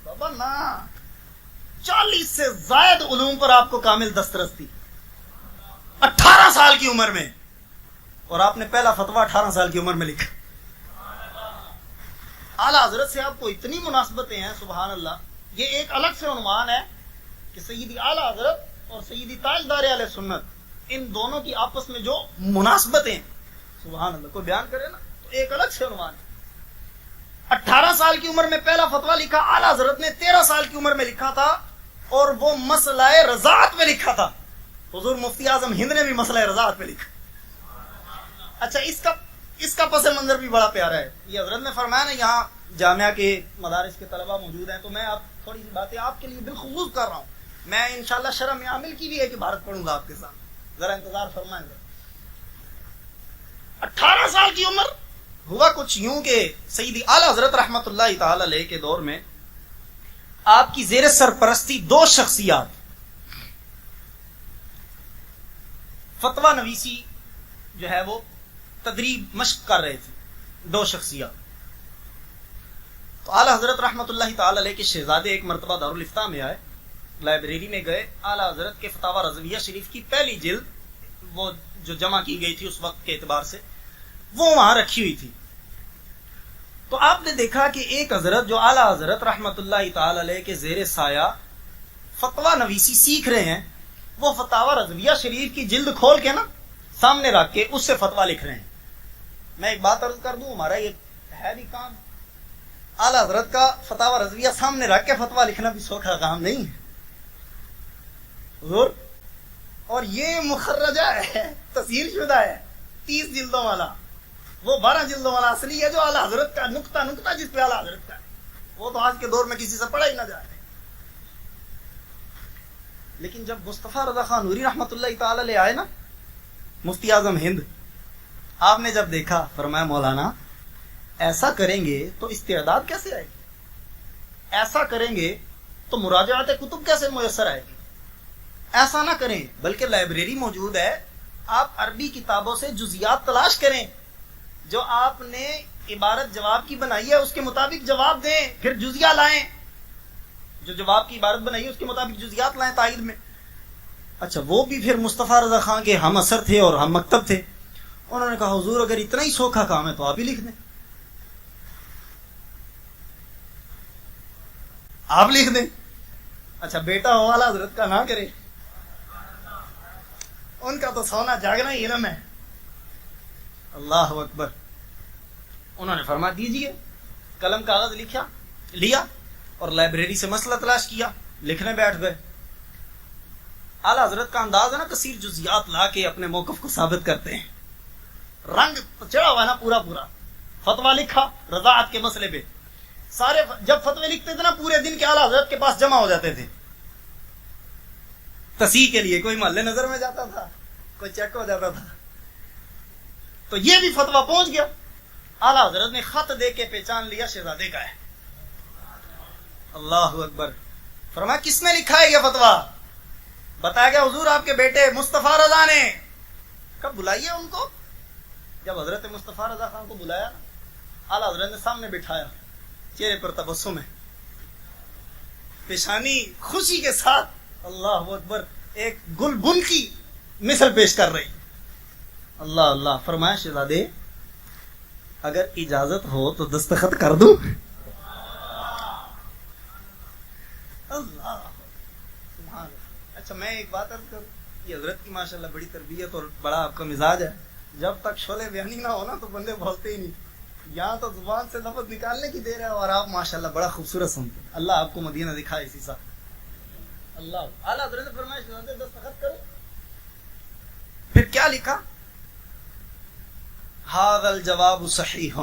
بابا نا 40 سے زائد علوم پر آپ کو کامل دسترس تھی 18 سال کی عمر میں، اور آپ نے پہلا فتویٰ 18 سال کی عمر میں لکھا۔ اعلیٰ حضرت سے آپ کو اتنی مناسبتیں ہیں، سبحان اللہ۔ یہ ایک الگ سے عنوان ہے کہ سیدی اعلیٰ حضرت اور سیدی تاجدار اہل سنت، ان دونوں کی آپس میں جو مناسبتیں، سبحان اللہ، کوئی بیان کرے نا تو ایک الگ سے عنوان ہے۔ 18 سال کی عمر میں پہلا فتویٰ لکھا، اعلیٰ حضرت نے 13 سال کی عمر میں لکھا تھا، اور وہ مسئلہ رضاعت میں لکھا تھا۔ حضور مفتی اعظم ہند نے بھی مسئلہ رضاعت میں لکھا۔ اچھا، اس کا پس منظر بھی بڑا پیارا ہے۔ یہ حضرت نے فرمایا نا یہاں جامعہ کے مدارس کے طلبہ موجود ہیں، تو میں اب تھوڑی سی باتیں آپ کے لیے بالخصوص کر رہا ہوں۔ میں انشاءاللہ شرح میں عامل کی بھی ایک عبارت پڑھوں گا آپ کے ساتھ، ذرا انتظار فرمائیں گے۔ 18 سال کی عمر، ہوا کچھ یوں کہ سیدی اعلیٰ حضرت رحمت اللہ تعالی علیہ کے دور میں آپ کی زیر سرپرستی 2 شخصیات فتویٰ نویسی جو ہے وہ تدریب مشق کر رہے تھے، 2 شخصیات۔ تو اعلیٰ حضرت رحمت اللہ تعالی علیہ کے شہزادے ایک مرتبہ دارالفتاح میں آئے، لائبریری میں گئے، اعلیٰ حضرت کے فتاویٰ رضویہ شریف کی پہلی جلد، وہ جو جمع کی گئی تھی اس وقت کے اعتبار سے، وہ وہاں رکھی ہوئی تھی۔ تو آپ نے دیکھا کہ ایک حضرت جو اعلیٰ حضرت رحمت اللہ تعالی علیہ کے زیر سایہ فتویٰ نویسی سیکھ رہے ہیں، وہ فتاویٰ رضویہ شریف کی جلد کھول کے نا سامنے رکھ کے اس سے فتویٰ لکھ رہے ہیں۔ میں ایک بات عرض کر دوں، ہمارا یہ ہے بھی کام، اعلیٰ حضرت کا فتاویٰ رضویہ سامنے رکھ کے فتویٰ لکھنا بھی سوکھا کام نہیں ہے حضور۔ اور یہ مخرجہ ہے، تصحیح شدہ ہے، 30 جلدوں والا، وہ 12 جلدوں والا اصلی ہے جو اعلیٰ حضرت کا نقطہ جس پہ اعلیٰ حضرت کا ہے، وہ تو آج کے دور میں کسی سے پڑھا ہی نہ جائے۔ لیکن جب مصطفیٰ رضا خان نوری رحمت اللہ تعالی علیہ آئے نا، مفتی اعظم ہند، آپ نے جب دیکھا فرمایا مولانا ایسا کریں گے تو استعداد کیسے آئے گی، ایسا کریں گے تو مراجعات کتب کیسے میسر آئے گی، ایسا نہ کریں، بلکہ لائبریری موجود ہے، آپ عربی کتابوں سے جزیات تلاش کریں، جو آپ نے عبارت جواب کی بنائی ہے اس کے مطابق جواب دیں، پھر جزیہ لائیں۔ جو جواب کی عبارت بنائی اس کے مطابق جزیات لائیں تائید میں. اچھا وہ بھی پھر مصطفیٰ رضا خان کے ہم اثر تھے اور ہم مکتب تھے. انہوں نے کہا حضور اگر اتنا ہی سوکھا کام ہے تو آپ ہی لکھ دیں, آپ لکھ دیں. اچھا بیٹا ہو والا حضرت کا نہ کرے, ان کا تو سونا جاگنا ہی علم ہے. اللہ اکبر. انہوں نے فرما دیجئے, قلم کاغذ لیا اور لائبریری سے مسئلہ تلاش کیا, لکھنے بیٹھ گئے. اعلیٰ حضرت کا انداز ہے نا, کثیر جزیات لا کے اپنے موقف کو ثابت کرتے ہیں. رنگ چڑھا ہوا نا پورا پورا. فتویٰ لکھا رضاعت کے مسئلے پہ. سارے جب فتوے لکھتے تھے نا پورے دن کے اعلیٰ حضرت کے پاس جمع ہو جاتے تھے تصحیح کے لیے. کوئی محلے نظر میں جاتا تھا, کوئی چیک ہو جاتا تھا. تو یہ بھی فتویٰ پہنچ گیا. اعلیٰ حضرت نے خط دے کے پہچان لیا شہزادے کا ہے. اللہ اکبر. فرمایا کس نے لکھا ہے یہ فتویٰ؟ بتایا گیا حضور آپ کے بیٹے مصطفیٰ رضا نے. کب بلائیے ان کو؟ جب حضرت مصطفیٰ رضا خان کو بلایا, اعلیٰ حضرت نے سامنے بٹھایا, چہرے پر تبسم ہے, پیشانی خوشی کے ساتھ اللہ اکبر ایک گل بن کی مثل پیش کر رہی. اللہ اللہ. فرمایا شہزادے اگر اجازت ہو تو دستخط کر دوں؟ اللہ. اچھا میں ایک بات عرض کروں, یہ حضرت کی ماشاءاللہ بڑی تربیت اور بڑا آپ کا مزاج ہے. جب تک شعلے بیانی نہ ہونا تو بندے بولتے ہی نہیں. یہاں تو زبان سے لفظ نکالنے کی دیر ہے اور آپ ماشاءاللہ بڑا خوبصورت سنتے ہیں. اللہ آپ کو مدینہ دکھائے اسی ساتھ. اللہ. اعلیٰ حضرت نے فرمایا شہزادے دستخط کرو. پھر کیا لکھا؟ ھذا الجواب صحیح.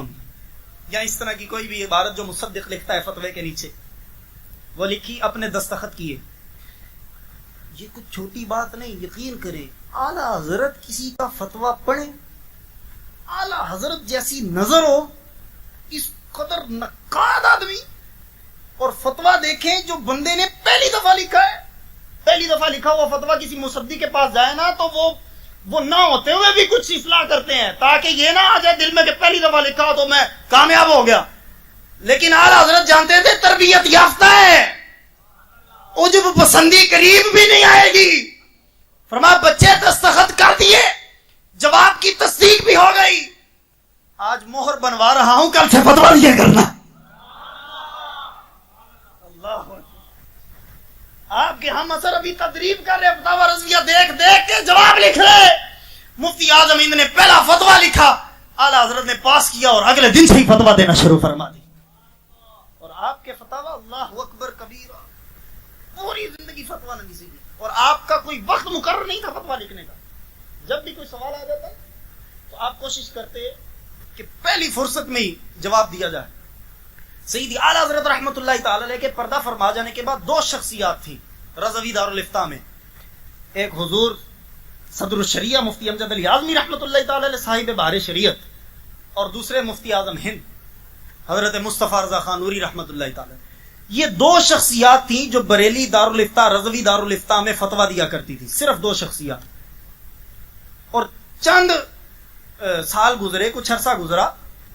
یا اس طرح کی کوئی بھی عبارت جو مصدق لکھتا ہے فتوے کے نیچے, وہ لکھی, اپنے دستخط کیے. یہ کچھ چھوٹی بات نہیں, یقین کریں. اعلیٰ حضرت کسی کا فتویٰ پڑھیں, اعلیٰ حضرت جیسی نظر ہو, اس قدر نقاد آدمی, اور فتویٰ دیکھیں جو بندے نے پہلی دفعہ لکھا ہے. پہلی دفعہ لکھا ہوا فتویٰ کسی مصدق کے پاس جائے نا تو وہ نہ ہوتے ہوئے بھی کچھ اصلاح کرتے ہیں تاکہ یہ نہ آ جائے دل میں کہ پہلی دفعہ لکھا ہو تو میں کامیاب ہو گیا. لیکن اعلیٰ حضرت جانتے تھے تربیت یافتہ ہے, عجب پسندی قریب بھی نہیں آئے گی. فرمایا بچے دستخط کر دیے, جواب کی تصدیق بھی ہو گئی. آج مہر بنوا رہا ہوں, کل سے فتویٰ دیا کرنا. اللہ. آپ کے ہم اثر ابھی تدریب کر رہے, فتاوی رضویہ دیکھ دیکھ کے جواب لکھ رہے. مفتی اعظم ہند نے پہلا فتویٰ لکھا, اعلیٰ حضرت نے پاس کیا اور اگلے دن سے ہی فتویٰ دینا شروع فرما دی. اور آپ کے فتاوی اللہ اکبر کبیرہ, پوری زندگی فتویٰ نویسی کی. اور آپ کا کوئی وقت مقرر نہیں تھا فتویٰ لکھنے کا. جب بھی کوئی سوال آ جاتا تو آپ کوشش کرتے کہ پہلی فرصت میں ہی جواب دیا جائے. سیدی اعلیٰ حضرت رحمۃ اللہ تعالی علیہ کے پردہ فرما جانے کے بعد دو شخصیات تھیں رضوی دارالافتاء میں. ایک حضور صدر الشریعہ مفتی امجد علی اعظمی رحمۃ اللہ تعالی علیہ صاحب بہار شریعت, اور دوسرے مفتی اعظم ہند حضرت مصطفیٰ رضا خان نوری رحمۃ اللہ تعالی. یہ دو شخصیات تھیں جو بریلی دارالافتاء رضوی دارالافتاء میں فتویٰ دیا کرتی تھی. صرف دو شخصیات. اور چند سال گزرے, کچھ عرصہ گزرا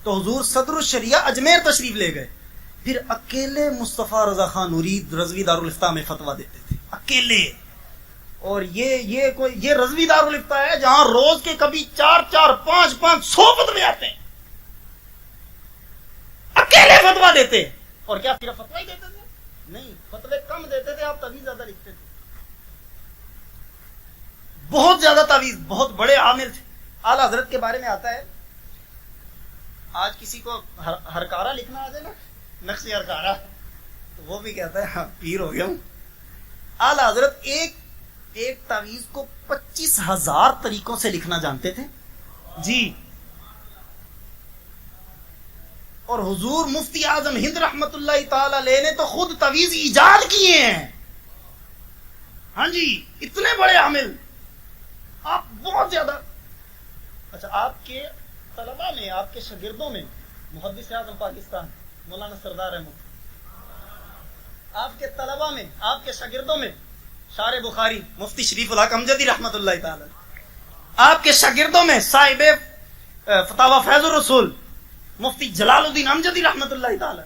تو حضور صدر الشریعہ اجمیر تشریف لے گئے. پھر اکیلے مصطفیٰ رضا خان نوری رضوی دارالافتاء میں فتویٰ دیتے تھے, اکیلے. اور یہ رضوی دارالافتاء ہے جہاں روز کے کبھی 400 500 فتوے آتے ہیں. اکیلے فتویٰ دیتے. اور کیا صرف فتویٰ ہی دیتے تھے؟ نہیں, فتوے کم دیتے تھے, آپ تعویذ زیادہ لکھتے تھے. بہت زیادہ تعویذ, بہت بڑے عامل تھے. اعلیٰ حضرت کے بارے میں آتا ہے, آج کسی کو ہرکارہ لکھنا آ جائے نا, نقش ہرکارہ, تو وہ بھی کہتا ہے ہاں پیر ہو گیا ہوں. اعلیٰ حضرت ایک تعویذ کو 25,000 طریقوں سے لکھنا جانتے تھے جی. اور حضور مفتی اعظم ہند رحمت اللہ تعالی علیہ نے تو خود تعویذ ایجاد کیے ہیں. ہاں جی, اتنے بڑے عامل آپ, بہت زیادہ. اچھا, آپ کے طلباء میں, آپ کے شاگردوں میں محدث اعظم پاکستان مولانا سردار احمد, آپ کے طلباء میں, آپ کے شاگردوں میں شارح بخاری مفتی شریف الحق امجدی رحمت اللہ تعالی, آپ کے شاگردوں میں صاحب فتاوی فیض الرسول مفتی جلال الدین امجدی رحمت اللہ تعالی,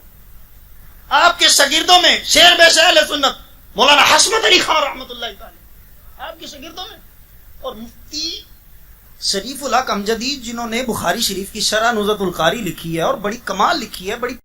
آپ کے شاگردوں میں شیر بے شیر اہل سنت مولانا حشمت علی خان رحمۃ اللہ تعالی آپ کے شاگردوں میں، اور مفتی شریف الحق امجدی جنہوں نے بخاری شریف کی شرح نزہۃ القاری لکھی ہے اور بڑی کمال لکھی ہے، بڑی